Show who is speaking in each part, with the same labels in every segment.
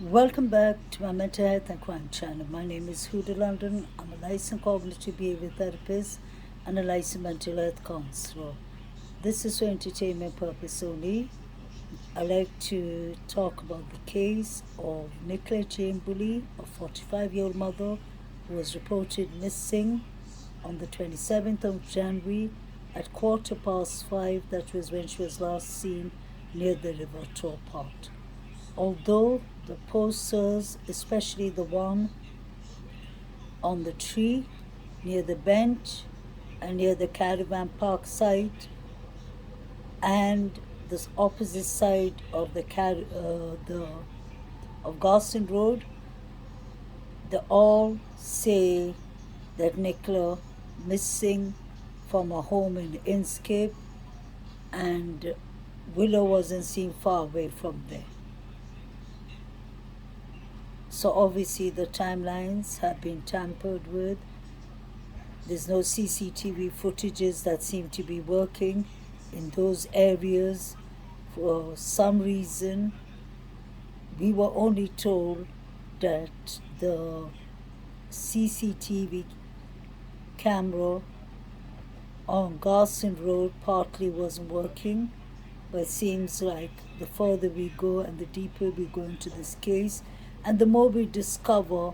Speaker 1: Welcome back to my mental health and crime channel. My name is Huda London. I'm a licensed cognitive behavior therapist and a licensed mental health counselor. This is for entertainment purpose only. I like to talk about the case of Nicola Bulley, a 45-year-old mother who was reported missing on the 27th of January at 5:15. That was when she was last seen near the River Tor Part. Although the posters, especially the one on the tree near the bench and near the caravan park site and the opposite side of of Garston Road, they all say that Nicola missing from her home in Innscape, and Willow wasn't seen far away from there. So obviously the timelines have been tampered with. There's no CCTV footages that seem to be working in those areas for some reason. We were only told that the CCTV camera on Garston Road partly wasn't working, but it seems like the further we go and the deeper we go into this case, and the more we discover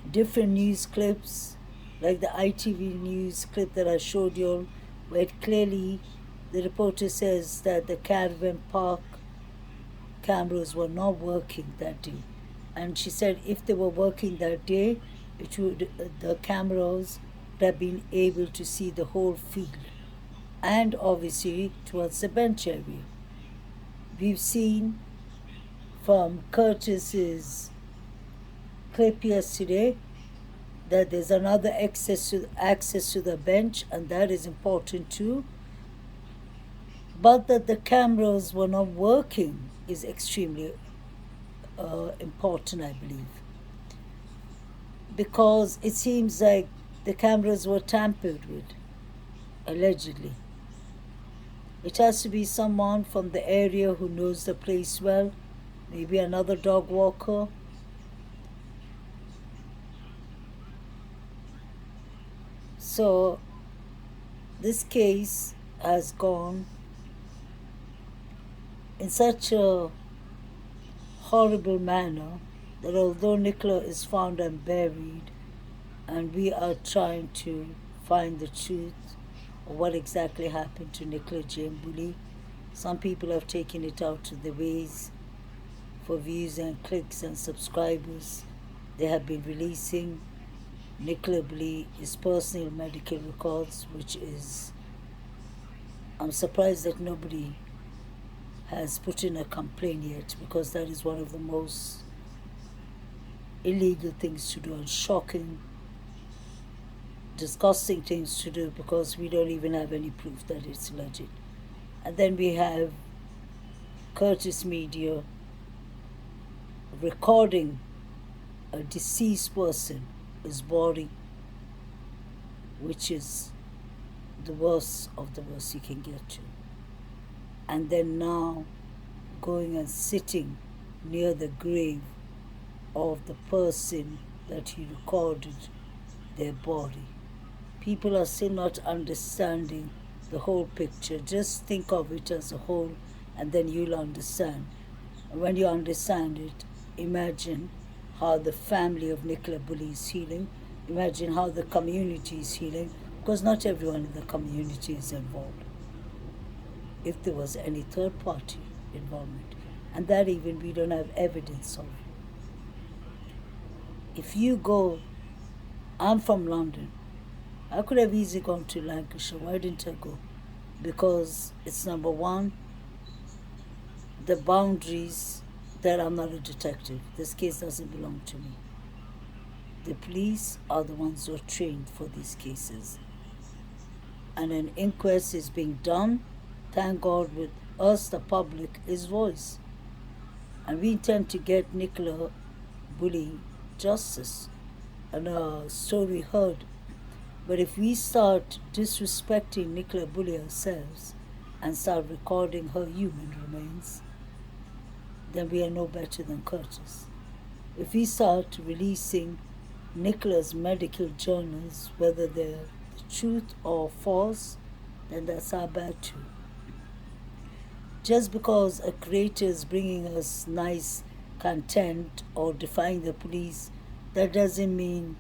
Speaker 1: different news clips, like the ITV news clip that I showed you, where clearly the reporter says that the caravan park cameras were not working that day. And she said if they were working that day, the cameras would have been able to see the whole field, and obviously towards the bench area. We've seen from Curtis's clip yesterday that there's another access to the bench, and that is important too. But that the cameras were not working is extremely important, I believe, because it seems like the cameras were tampered with, allegedly. It has to be someone from the area who knows the place well, maybe another dog walker. So this case has gone in such a horrible manner that although Nicola is found and buried, and we are trying to find the truth of what exactly happened to Nicola Bulley, some people have taken it out to the ways for views and clicks and subscribers. They have been releasing Nicola Bulley's personal medical records, which is, I'm surprised that nobody has put in a complaint yet, because that is one of the most illegal things to do and shocking, disgusting things to do, because we don't even have any proof that it's legit. And then we have Curtis Media recording a deceased person, his body, which is the worst of the worst you can get to. And then now going and sitting near the grave of the person that he recorded their body. People are still not understanding the whole picture. Just think of it as a whole, and then you'll understand. And when you understand it, imagine how the family of Nicola Bulley is healing. Imagine how the community is healing, because not everyone in the community is involved. If there was any third party involvement, and that even we don't have evidence of. If you go, I'm from London, I could have easily gone to Lancashire. Why didn't I go? Because it's number one, the boundaries, that I'm not a detective. This case doesn't belong to me. The police are the ones who are trained for these cases. And an inquest is being done, thank God, with us, the public, is voice. And we intend to get Nicola Bulley justice and a story heard. But if we start disrespecting Nicola Bulley ourselves and start recording her human remains, then we are no better than Curtis. If we start releasing Nicola's medical journals, whether they're the truth or false, then that's our bad too. Just because a creator is bringing us nice content or defying the police, that doesn't mean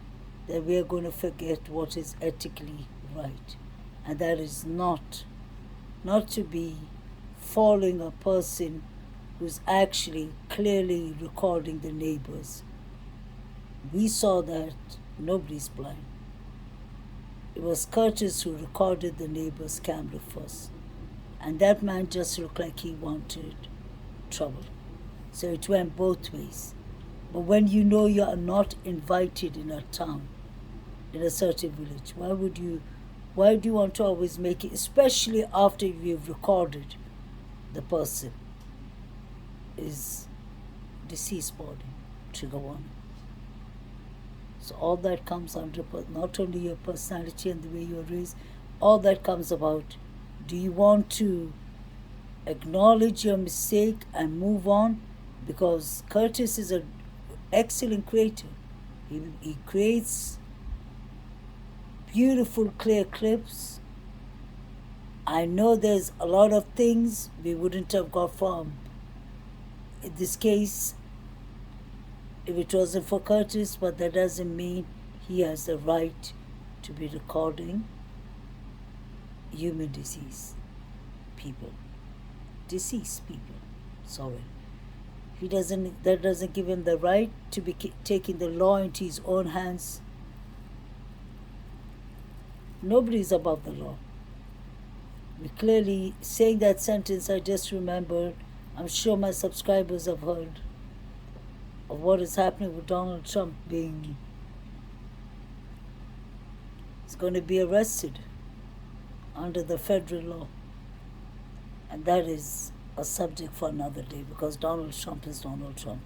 Speaker 1: that we are going to forget what is ethically right. And that is not to be following a person who's actually clearly recording the neighbors. We saw that nobody's blind. It was Curtis who recorded the neighbor's camera first. And that man just looked like he wanted trouble. So it went both ways. But when you know you are not invited in a town, in a certain village, why do you want to always make it, especially after you've recorded the person is deceased body, trigger warning. So all that comes under not only your personality and the way you're raised, all that comes about, do you want to acknowledge your mistake and move on? Because Curtis is an excellent creator. He creates beautiful, clear clips. I know there's a lot of things we wouldn't have got from. In this case, if it wasn't for Curtis, but that doesn't mean he has the right to be recording human deceased people. Sorry. That doesn't give him the right to be taking the law into his own hands. Nobody is above the law. We clearly, saying that sentence, I just remembered, I'm sure my subscribers have heard of what is happening with Donald Trump he's going to be arrested under the federal law. And that is a subject for another day, because Donald Trump is Donald Trump.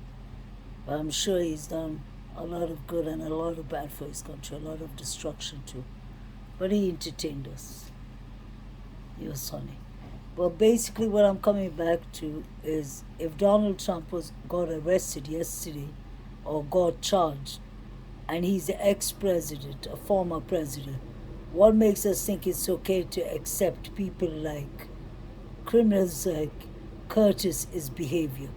Speaker 1: But I'm sure he's done a lot of good and a lot of bad for his country, a lot of destruction too. But he entertained us. He was funny. But basically what I'm coming back to is, if Donald Trump got arrested yesterday or got charged, and he's the ex-president, a former president, what makes us think it's okay to accept people like criminals like Curtis is behavior?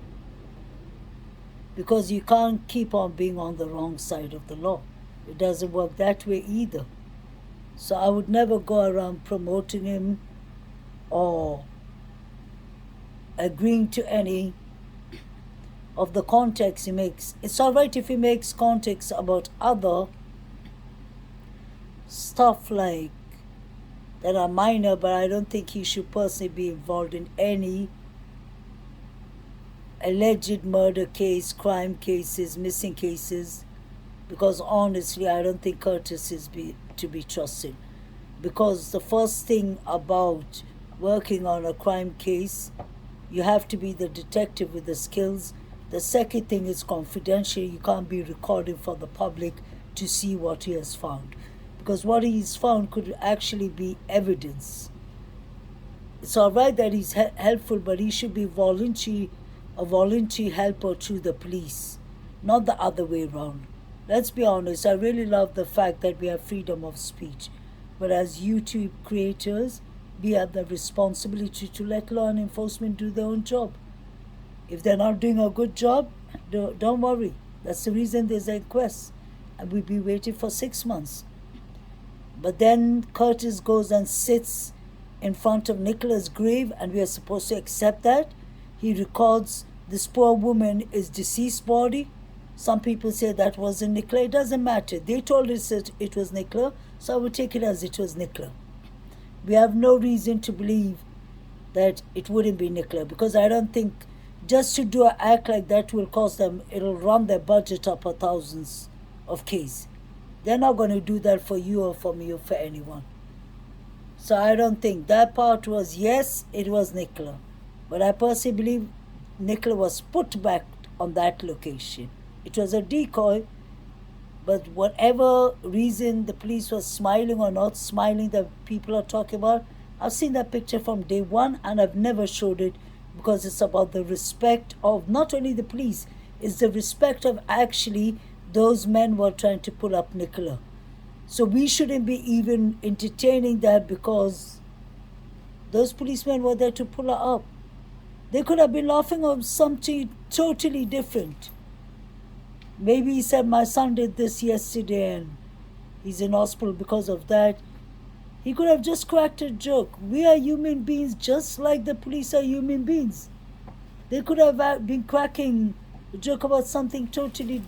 Speaker 1: Because you can't keep on being on the wrong side of the law. It doesn't work that way either. So I would never go around promoting him or agreeing to any of the context he makes. It's all right if he makes context about other stuff like that are minor, but I don't think he should personally be involved in any alleged murder case, crime cases, missing cases, because honestly I don't think Curtis is to be trusted. Because the first thing about working on a crime case, you have to be the detective with the skills. The second thing is confidential. You can't be recording for the public to see what he has found, because what he's found could actually be evidence. It's all right that he's helpful, but he should be a voluntary helper to the police, not the other way around. Let's be honest, I really love the fact that we have freedom of speech, but as YouTube creators, we have the responsibility to let law enforcement do their own job. If they're not doing a good job, don't worry. That's the reason there's an inquest, and we'll be waiting for 6 months. But then Curtis goes and sits in front of Nicola's grave, and we are supposed to accept that. He records this poor woman is deceased body. Some people say that wasn't Nicola. It doesn't matter. They told us that it was Nicola, so I will take it as it was Nicola. We have no reason to believe that it wouldn't be Nicola, because I don't think just to do an act like that will cost them, it'll run their budget up a thousands of Ks. They're not going to do that for you or for me or for anyone. So I don't think that part was, yes, it was Nicola. But I personally believe Nicola was put back on that location. It was a decoy, but whatever reason the police was smiling or not smiling that people are talking about, I've seen that picture from day one, and I've never showed it because it's about the respect of not only the police, it's the respect of actually those men who are trying to pull up Nicola. So we shouldn't be even entertaining that because those policemen were there to pull her up. They could have been laughing on something totally different. Maybe he said, my son did this yesterday and he's in hospital because of that. He could have just cracked a joke. We are human beings just like the police are human beings. They could have been cracking a joke about something totally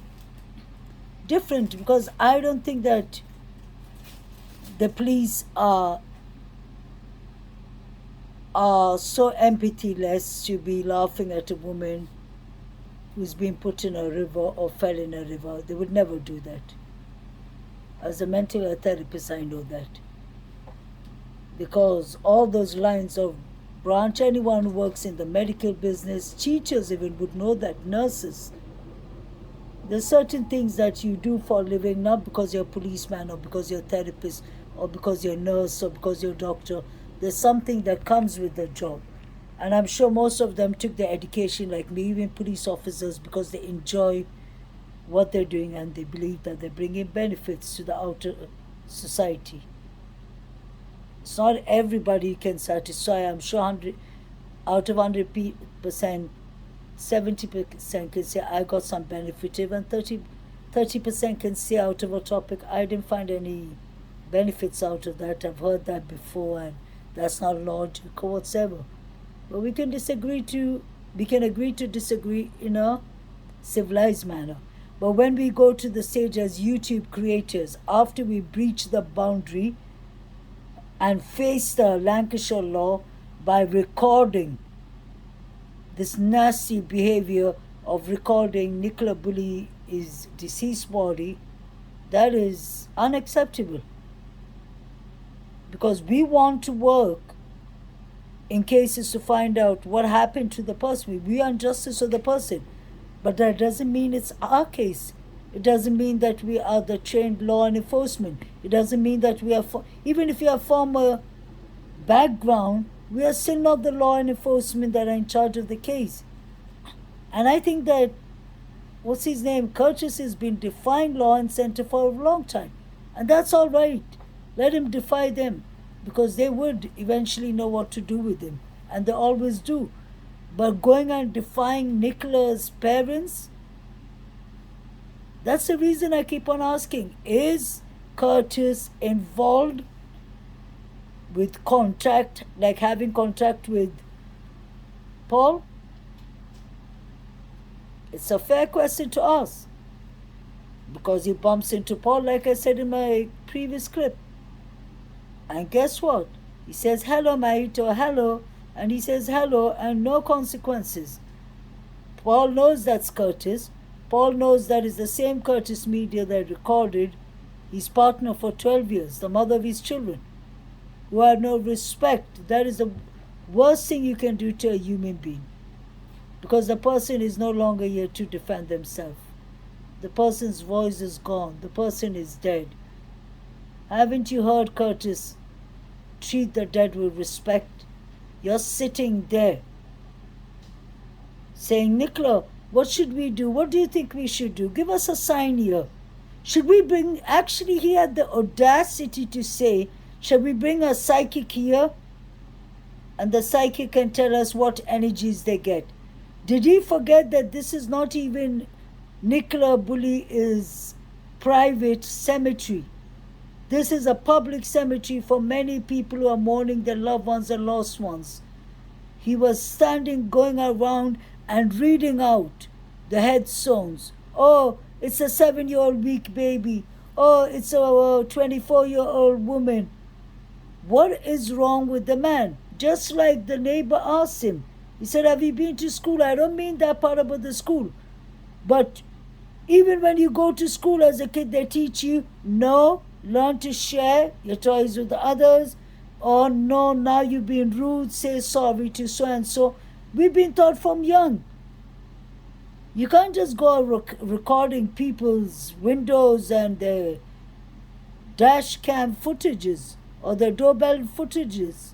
Speaker 1: different, because I don't think that the police are so empathyless to be laughing at a woman who's been put in a river or fell in a river. They would never do that. As a mental health therapist, I know that. Because all those lines of branch, anyone who works in the medical business, teachers even would know that, nurses. There's certain things that you do for a living, not because you're a policeman or because you're a therapist or because you're a nurse or because you're a doctor. There's something that comes with the job. And I'm sure most of them took their education like me, even police officers, because they enjoy what they're doing and they believe that they're bringing benefits to the outer society. It's not everybody you can satisfy. I'm sure out of 100%, 70% can say I got some benefit, even 30% can say out of a topic I didn't find any benefits out of that. I've heard that before and that's not logic or whatsoever. But we can agree to disagree in a civilized manner. But when we go to the stage as YouTube creators, after we breach the boundary and face the Lancashire law by recording this nasty behavior of recording Nicola Bulley's deceased body, that is unacceptable. Because we want to work in cases to find out what happened to the person. We want justice for the person. But that doesn't mean it's our case. It doesn't mean that we are the trained law enforcement. It doesn't mean that we are, even if we have former background, we are still not the law enforcement that are in charge of the case. And I think that, what's his name, Curtis has been defying law and center for a long time. And that's all right. Let him defy them, because they would eventually know what to do with him. And they always do. But going and defying Nicola's parents, that's the reason I keep on asking, is Curtis involved with contact, like having contact with Paul? It's a fair question to ask, because he bumps into Paul, like I said in my previous clip. And guess what? He says, hello, mate, or hello, and he says hello, and no consequences. Paul knows that's Curtis. Paul knows that is the same Curtis Media that recorded his partner for 12 years, the mother of his children, who had no respect. That is the worst thing you can do to a human being, because the person is no longer here to defend themselves. The person's voice is gone. The person is dead. Haven't you heard Curtis treat the dead with respect? You're sitting there saying, Nicola, what should we do? What do you think we should do? Give us a sign here. Should we bring, actually he had the audacity to say, shall we bring a psychic here? And the psychic can tell us what energies they get. Did he forget that this is not even Nicola Bulley's private cemetery? This is a public cemetery for many people who are mourning their loved ones and lost ones. He was standing, going around and reading out the headstones. Oh, it's a 7-year-old weak baby. Oh, it's a 24-year-old woman. What is wrong with the man? Just like the neighbor asked him. He said, have you been to school? I don't mean that part about the school. But even when you go to school as a kid, they teach you, no, learn to share your toys with the others. Or no, now you've been rude, say sorry to so-and-so. We've been taught from young. You can't just go recording people's windows and their dash cam footages or their doorbell footages.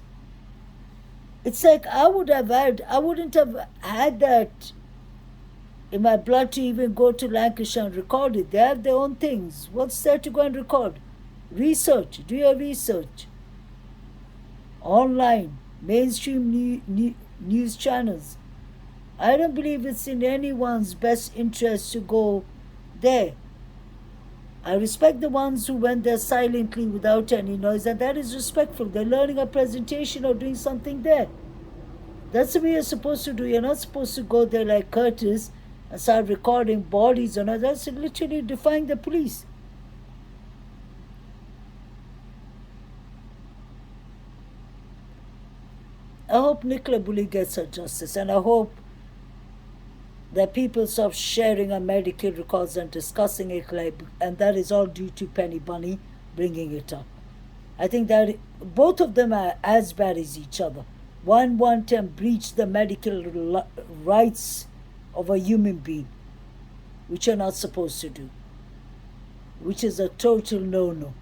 Speaker 1: It's like I wouldn't have had that in my blood to even go to Lancashire and record it. They have their own things. What's there to go and record? Research. Do your research. Online, mainstream news channels. I don't believe it's in anyone's best interest to go there. I respect the ones who went there silently without any noise, and that is respectful. They're learning a presentation or doing something there. That's the way you're supposed to do. You're not supposed to go there like Curtis and start recording bodies or all. That's literally defying the police. I hope Nicola Bulley gets her justice, and I hope that people stop sharing our medical records and discussing it, and that is all due to Penny Bunny bringing it up. I think that both of them are as bad as each other. One want to breach the medical rights of a human being, which you're not supposed to do, which is a total no-no.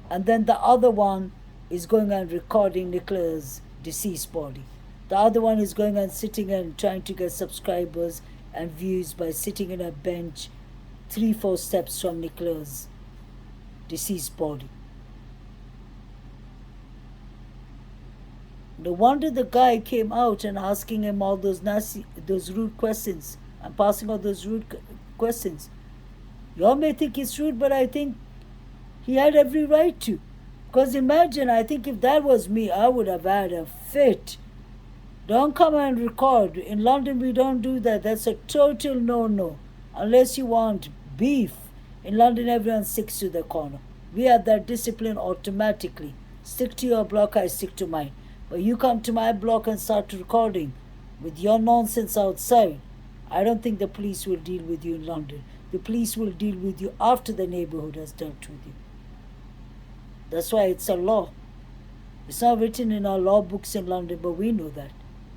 Speaker 1: And then the other one is going and recording Nicola's deceased body. The other one is going and sitting and trying to get subscribers and views by sitting in a bench 3-4 steps from Nicola's deceased body. No wonder the guy came out and asking him all those rude questions and passing all those rude questions. You all may think it's rude, but I think he had every right to. Because imagine, I think if that was me, I would have had a fit. Don't come and record. In London, we don't do that. That's a total no-no. Unless you want beef. In London, everyone sticks to the corner. We have that discipline automatically. Stick to your block, I stick to mine. But you come to my block and start recording with your nonsense outside. I don't think the police will deal with you in London. The police will deal with you after the neighborhood has dealt with you. That's why it's a law. It's not written in our law books in London, but we know that.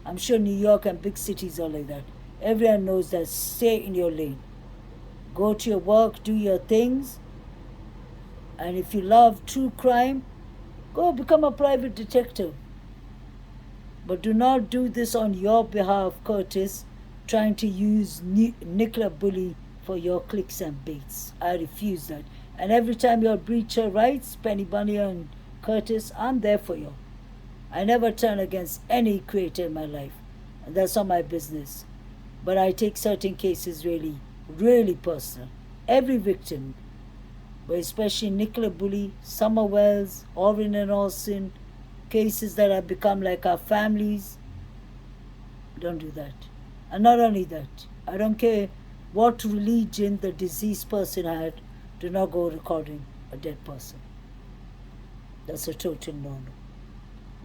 Speaker 1: I'm sure New York and big cities are like that. Everyone knows that. Stay in your lane. Go to your work, do your things. And if you love true crime, go become a private detective. But do not do this on your behalf, Curtis, trying to use Nicola Bulley for your clicks and baits. I refuse that. And every time you breach your rights, Penny Bunny and Curtis, I'm there for you. I never turn against any creator in my life. And that's not my business. But I take certain cases really, really personal. Every victim, but especially Nicola Bulley, Summer Wells, Orrin and Olsen, cases that have become like our families. Don't do that. And not only that, I don't care what religion the deceased person had, do not go recording a dead person. That's a total no-no.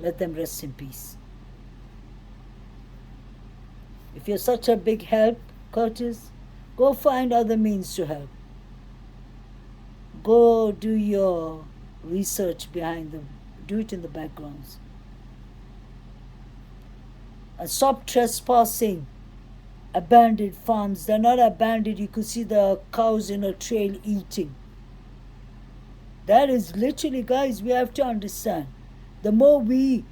Speaker 1: Let them rest in peace. If you're such a big help, Curtis, go find other means to help. Go do your research behind them. Do it in the backgrounds. And stop trespassing abandoned farms. They're not abandoned. You could see the cows in a trail eating. That is literally, guys, we have to understand. The more we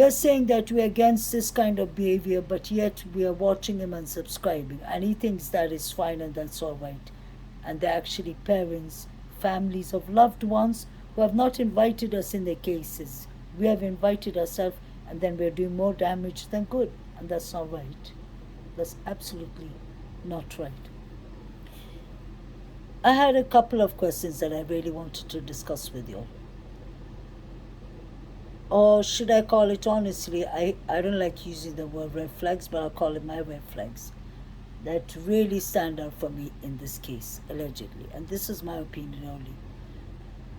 Speaker 1: are saying that we're against this kind of behavior, but yet we are watching him and subscribing. And he thinks that is fine and that's all right. And they're actually parents, families of loved ones who have not invited us in their cases. We have invited ourselves, and then we're doing more damage than good. And that's not right. That's absolutely not right. I had a couple of questions that I really wanted to discuss with you. Or should I call it honestly, I don't like using the word red flags, but I'll call it my red flags that really stand out for me in this case, allegedly. And this is my opinion only.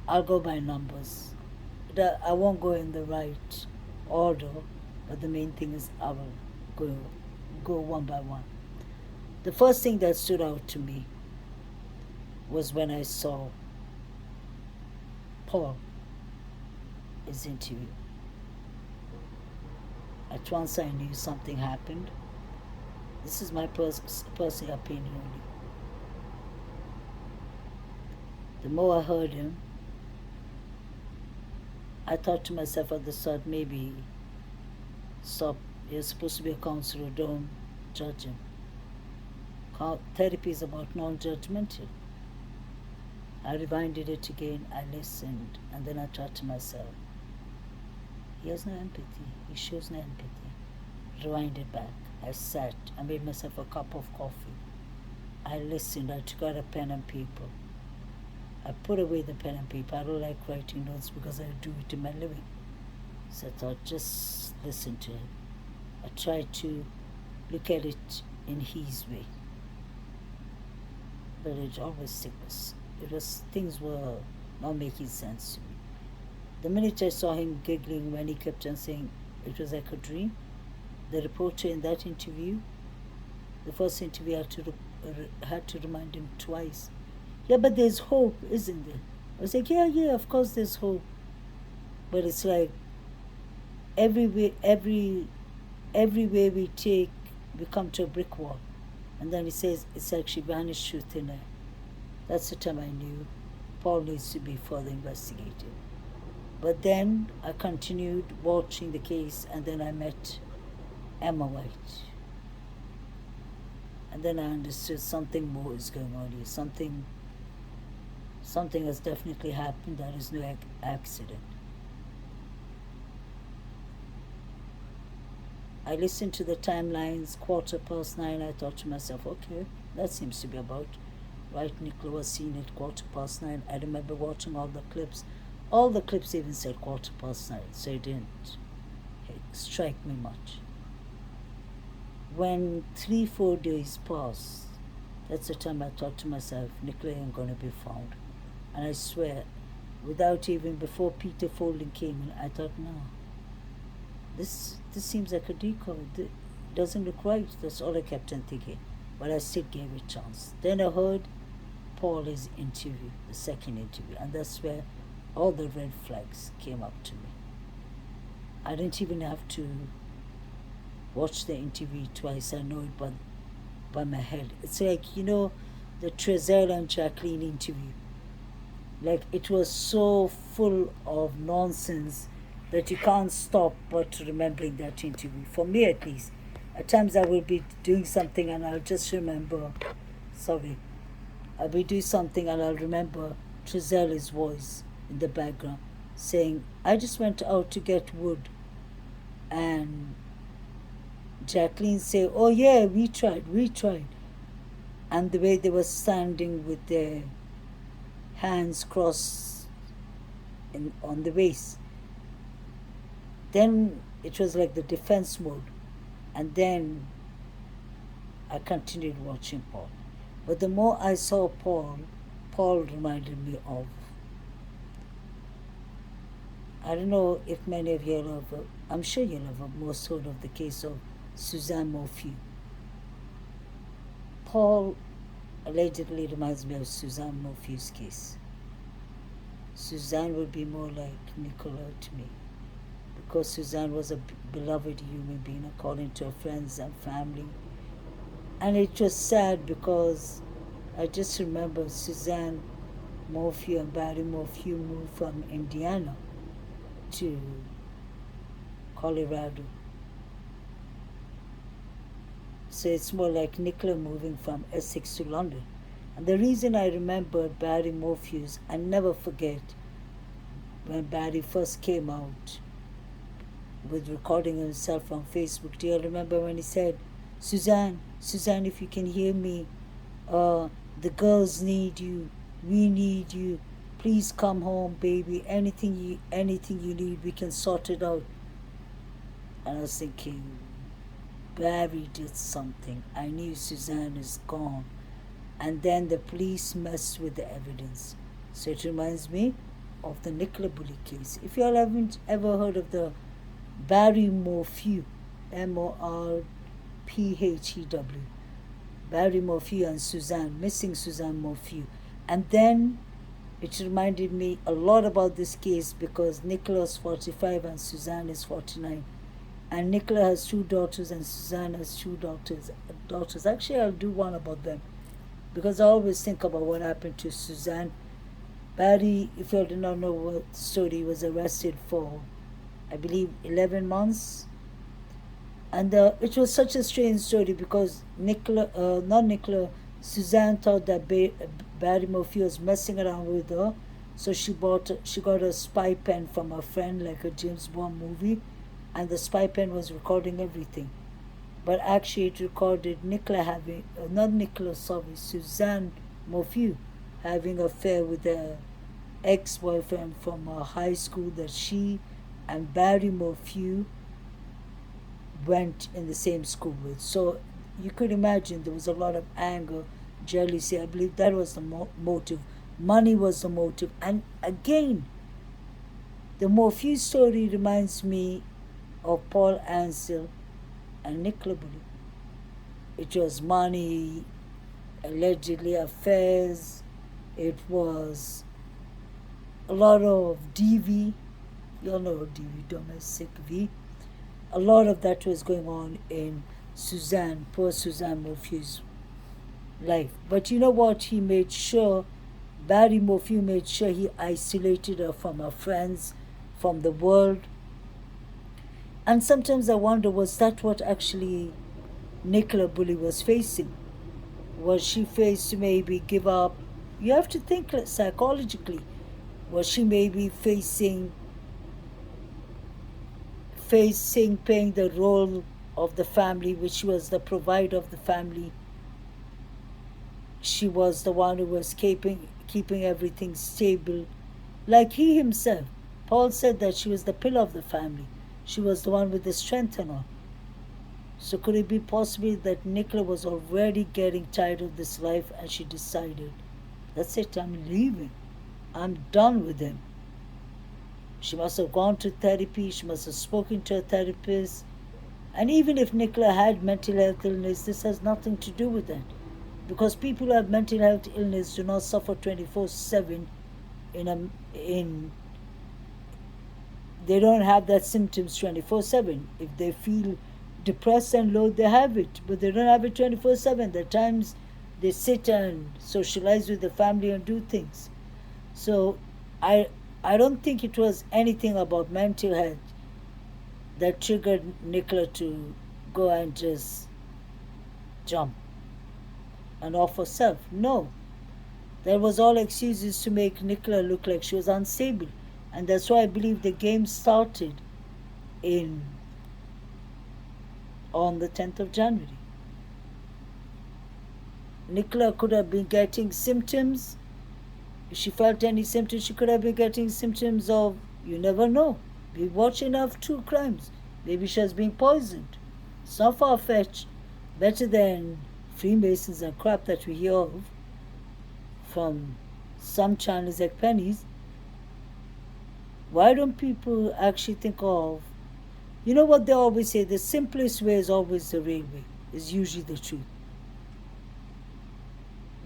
Speaker 1: I'll go by numbers. I won't go in the right order, but the main thing is I will go one by one. The first thing that stood out to me was when I saw Paul is interview. At once I knew something happened. This is my personal opinion only. The more I heard him, I thought to myself at the start, maybe Stop. You're supposed to be a counselor. Don't judge him. Therapy is about non-judgmental. I rewinded it again. I listened, and then I thought to myself, he has no empathy. He shows no empathy. Rewind it back. I sat. I made myself a cup of coffee. I listened. I took out a pen and paper. I put away the pen and paper. I don't like writing notes because I do it in my living. So I thought, just listen to it. I tried to look at it in his way. But it always things were not making sense to me. The minute I saw him giggling when he kept on saying it was like a dream, the reporter in that interview, the first interview, had to remind him twice. Yeah, but there's hope, isn't there? I was like, yeah, of course there's hope. But it's like every way we take, we come to a brick wall. And then he says it's actually vanished through thin air. That's the time I knew Paul needs to be further investigated. But then I continued watching the case, and then I met Emma White. And then I understood something more is going on here. Something has definitely happened. That is no accident. I listened to the timelines, 9:15. I thought to myself, okay, that seems to be about right. Nicola was seen at 9:15. I remember watching all the clips. All the clips even said 9:15, so it didn't strike me much. When 3-4 days passed, that's the time I thought to myself, Nicola ain't gonna be found. And I swear, before Peter Folding came in, I thought, no, this seems like a decoy. It doesn't look right. That's all I kept on thinking. But I still gave it a chance. Then I heard Paul's interview, the second interview, and that's where all the red flags came up to me. I didn't even have to watch the interview twice. I know it by my head. It's like, the Trezell and Jacqueline interview. Like, it was so full of nonsense that you can't stop but remembering that interview. For me, at least. At times I will be doing something and I'll just remember, I'll be doing something and I'll remember Trezelle's voice in the background saying, I just went out to get wood. And Jacqueline say, oh yeah, we tried. And the way they were standing with their hands crossed on the waist. Then it was like the defense mode. And then I continued watching Paul. But the more I saw Paul reminded me of, I don't know if many of you I'm sure you'll have most heard of the case of Suzanne Morphew. Paul allegedly reminds me of Suzanne Morphew's case. Suzanne would be more like Nicola to me, because Suzanne was a beloved human being according to her friends and family. And it was sad because I just remember Suzanne Morphew and Barry Morphew moved from Indiana to Colorado. So it's more like Nicola moving from Essex to London. And the reason I remember Barry Morphew's, I never forget when Barry first came out with recording himself on Facebook. Do you remember when he said, Suzanne, if you can hear me, the girls need you, we need you, please come home, baby, anything you need, we can sort it out. And I was thinking, Barry did something. I knew Suzanne is gone. And then the police messed with the evidence. So it reminds me of the Nicola Bulley case. If you all haven't ever heard of the Barry Morphew, Morphew, Barry Morphew and Suzanne, missing Suzanne Morphew. And then it reminded me a lot about this case because Nicola is 45 and Suzanne is 49. And Nicola has 2 daughters and Suzanne has 2 daughters. Actually, I'll do one about them because I always think about what happened to Suzanne. Barry, if you all do not know what story, was arrested for, I believe, 11 months. And it was such a strange story because not Nicola, Suzanne thought that Barry Murphy was messing around with her, so she got a spy pen from a friend, like a James Bond movie, and the spy pen was recording everything. But actually, it recorded Nicola having, not Nicola, sorry, Suzanne Murphy having an affair with a ex-boyfriend from high school that she and Barry Murphy went in the same school with. So you could imagine there was a lot of anger, jealousy. I believe that was the motive. Money was the motive. And again, the Murphy story reminds me of Paul Ansel and Nicola Bulley. It was money, allegedly affairs. It was a lot of DV. You all know DV, domestic V. A lot of that was going on in poor Suzanne Murphy's life. But you know what? Barry Murphy made sure he isolated her from her friends, from the world. And sometimes I wonder, was that what actually Nicola Bulley was facing? Was she faced to maybe give up? You have to think psychologically. Was she maybe facing playing the role of the family, which was the provider of the family? She was the one who was keeping everything stable. Like he himself, Paul said that she was the pillar of the family. She was the one with the strength and all. So could it be possible that Nicola was already getting tired of this life and she decided, that's it, I'm leaving. I'm done with him. She must have gone to therapy. She must have spoken to a therapist. And even if Nicola had mental health illness, this has nothing to do with that. Because people who have mental health illness do not suffer 24/7 they don't have that symptoms 24/7. If they feel depressed and low, they have it, but they don't have it 24/7. There are times they sit and socialize with the family and do things. So I don't think it was anything about mental health that triggered Nicola to go and just jump and off herself. No. That was all excuses to make Nicola look like she was unstable. And that's why I believe the game started on the 10th of January. Nicola could have been getting symptoms. If she felt any symptoms, she could have been getting symptoms of, you never know. We watch enough true crimes. Maybe she has been poisoned. It's not far-fetched. Better than Freemasons and crap that we hear of from some channels like Pennies. Why don't people actually think of, you know what they always say, the simplest way is always the real way, is usually the truth.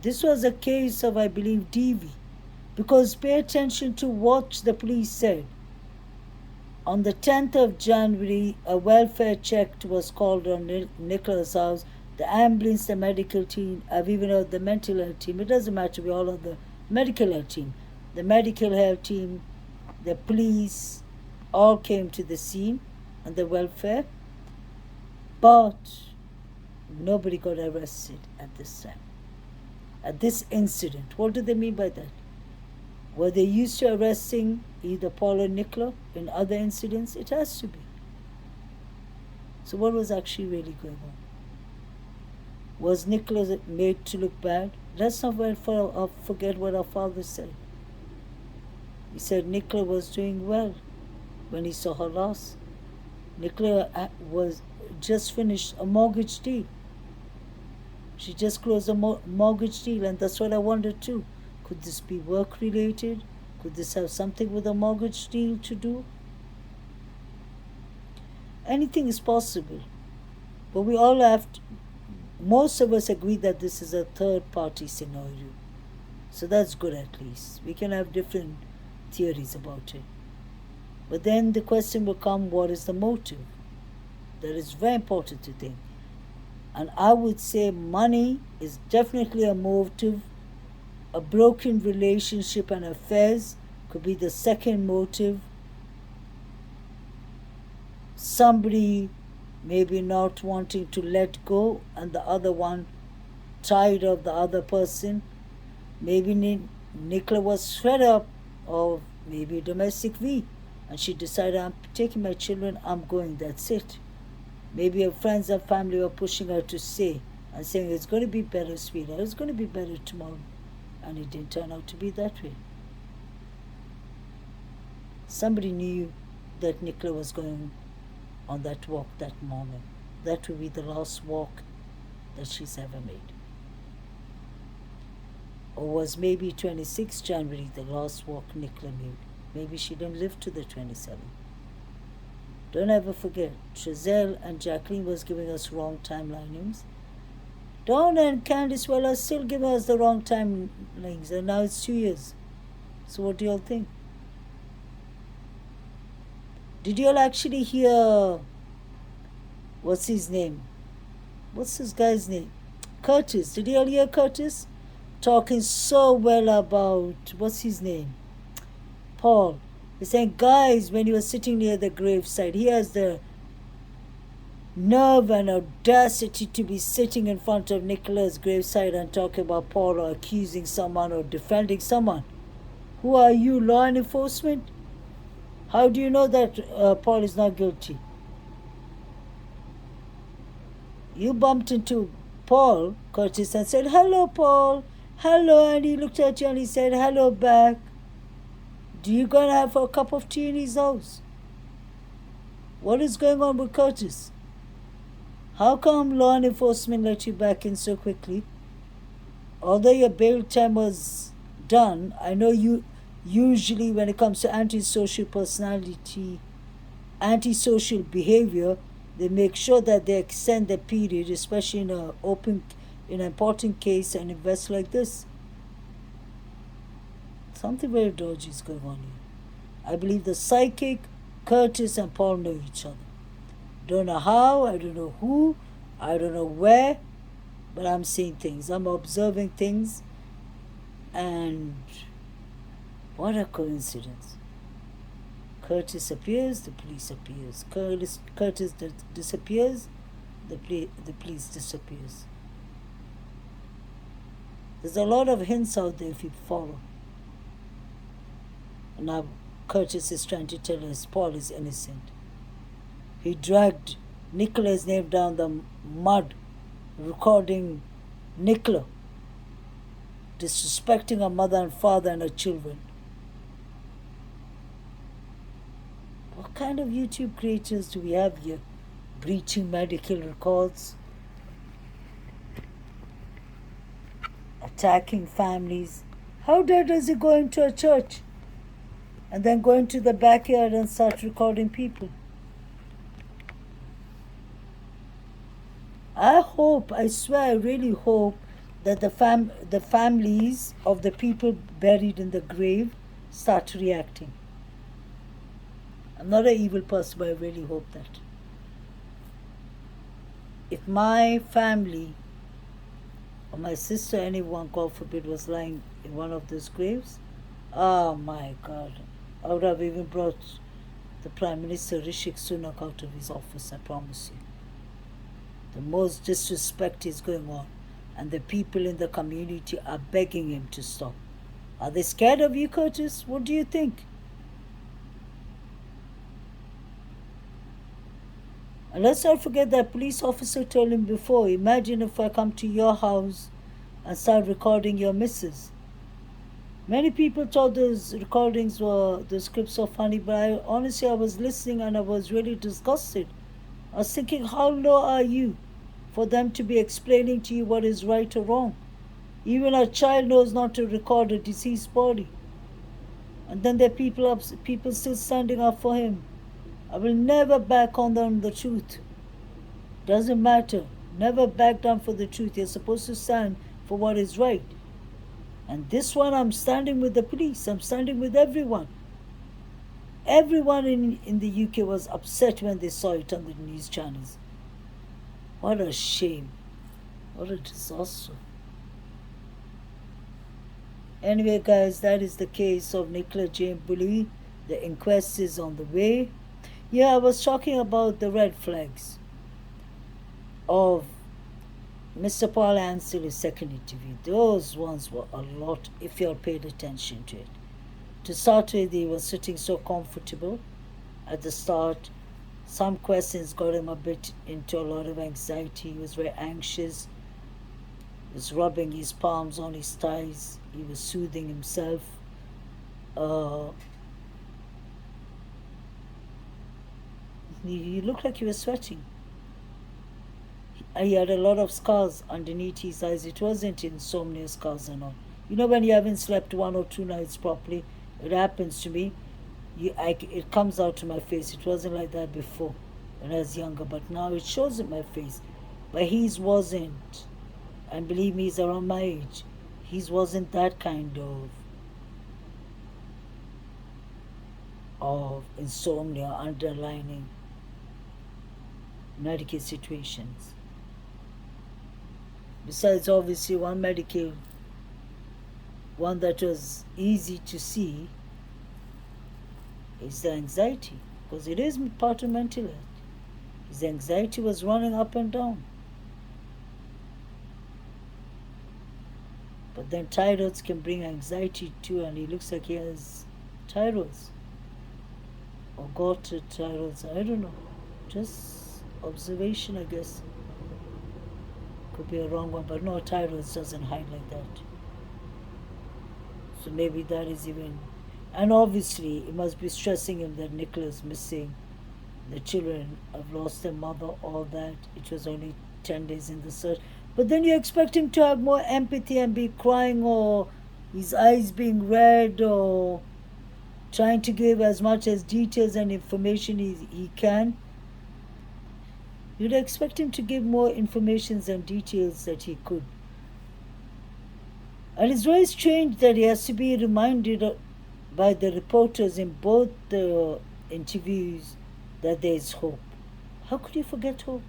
Speaker 1: This was a case of, I believe, DV. Because pay attention to what the police said. On the 10th of January, a welfare check was called on Nicola's house. The ambulance, the medical team, I've even heard the mental health team. It doesn't matter, we all are the medical health team. The medical health team, the police, all came to the scene and the welfare. But nobody got arrested at this time. At this incident. What do they mean by that? Were they used to arresting either Paul or Nicola in other incidents? It has to be. So what was actually really going on? Was Nicola made to look bad? Let's not forget what our father said. He said Nicola was doing well when he saw her last. Nicola was just finished a mortgage deal. She just closed a mortgage deal, and that's what I wondered too. Could this be work-related? Could this have something with a mortgage deal to do? Anything is possible. But we all most of us agree that this is a third-party scenario. So that's good at least. We can have different theories about it. But then the question will come, what is the motive? That is very important to think. And I would say money is definitely a motive. A broken relationship and affairs could be the second motive. Somebody maybe not wanting to let go, and the other one tired of the other person. Maybe Nicola was fed up of maybe domestic V, and she decided, I'm taking my children, I'm going, that's it. Maybe her friends and family were pushing her to stay and saying, it's going to be better, sweetheart, it's going to be better tomorrow. And it didn't turn out to be that way. Somebody knew that Nicola was going on that walk that morning. That will be the last walk that she's ever made. Or was maybe 26 January the last walk Nicola made? Maybe she didn't live to the 27th. Don't ever forget, Giselle and Jacqueline was giving us wrong timelines. Dawn and Candice are still giving us the wrong timelines, and now it's 2 years. So what do you all think? Did you all actually hear, what's his name? What's this guy's name? Curtis. Did you all hear Curtis? Talking so well about, what's his name? Paul. He's saying, guys, when he was sitting near the graveside, he has the nerve and audacity to be sitting in front of Nicola's graveside and talking about Paul or accusing someone or defending someone. Who are you, law enforcement? How do you know that Paul is not guilty? You bumped into Paul, Curtis, and said, hello, Paul. Hello, and he looked at you and he said, hello back. Do you go and have a cup of tea in his house? What is going on with Curtis? How come law enforcement let you back in so quickly? Although your bail time was done, I know you usually when it comes to antisocial personality, antisocial behavior, they make sure that they extend the period, especially in an important case and invest like this. Something very dodgy is going on here. I believe the psychic, Curtis, and Paul know each other. Don't know how, I don't know who, I don't know where, but I'm seeing things. I'm observing things, and what a coincidence. Curtis appears, the police appears. Curtis disappears, the police disappears. There's a lot of hints out there if you follow. Now Curtis is trying to tell us Paul is innocent. He dragged Nicola's name down the mud, recording Nicola, disrespecting her mother and father and her children. What kind of YouTube creators do we have here? Breaching medical records, attacking families. How dare does he go into a church and then go into the backyard and start recording people? I swear, I really hope that the families of the people buried in the grave start reacting. I'm not an evil person, but I really hope that. If my family or my sister, anyone, God forbid, was lying in one of those graves, oh my God, I would have even brought the Prime Minister Rishi Sunak out of his office, I promise you. The most disrespect is going on, and the people in the community are begging him to stop. Are they scared of you, Curtis? What do you think? And let's not forget that police officer told him before, imagine if I come to your house and start recording your missus. Many people thought those recordings were, the scripts were funny, but honestly I was listening and I was really disgusted. I was thinking, how low are you for them to be explaining to you what is right or wrong? Even a child knows not to record a deceased body. And then there are people still standing up for him. I will never back on the truth. Doesn't matter. Never back down for the truth. You're supposed to stand for what is right. And this one, I'm standing with the police. I'm standing with everyone. Everyone in the UK was upset when they saw it on the news channels. What a shame. What a disaster. Anyway, guys, that is the case of Nicola Jane Bulley. The inquest is on the way. Yeah, I was talking about the red flags. of Mr. Paul Ansell's second interview, those ones were a lot if you all paid attention to it. To start with, he was sitting so comfortable at the start. Some questions got him a bit into a lot of anxiety. He was very anxious. He was rubbing his palms on his thighs. He was soothing himself. He looked like he was sweating. He had a lot of scars underneath his eyes. It wasn't insomnia scars and all. You know, when you haven't slept 1 or 2 nights properly, it happens to me. It comes out to my face. It wasn't like that before when I was younger, but now it shows in my face. But his wasn't. And believe me, he's around my age. His wasn't that kind of insomnia underlining medical situations. Besides, obviously, one that was easy to see is the anxiety, because it is part of mental health. His anxiety was running up and down. But then thyroids can bring anxiety too, and he looks like he has thyroids. Or got thyroids, I don't know. Just observation, I guess. Could be a wrong one, but no, thyroids doesn't hide like that. So maybe that is even... And obviously, it must be stressing him that Nicola's missing. The children have lost their mother, all that. It was only 10 days in the search. But then you expect him to have more empathy and be crying, or his eyes being red, or trying to give as much as details and information he can. You'd expect him to give more information and details that he could. And it's very strange that he has to be reminded by the reporters in both the interviews that there is hope. How could you forget hope?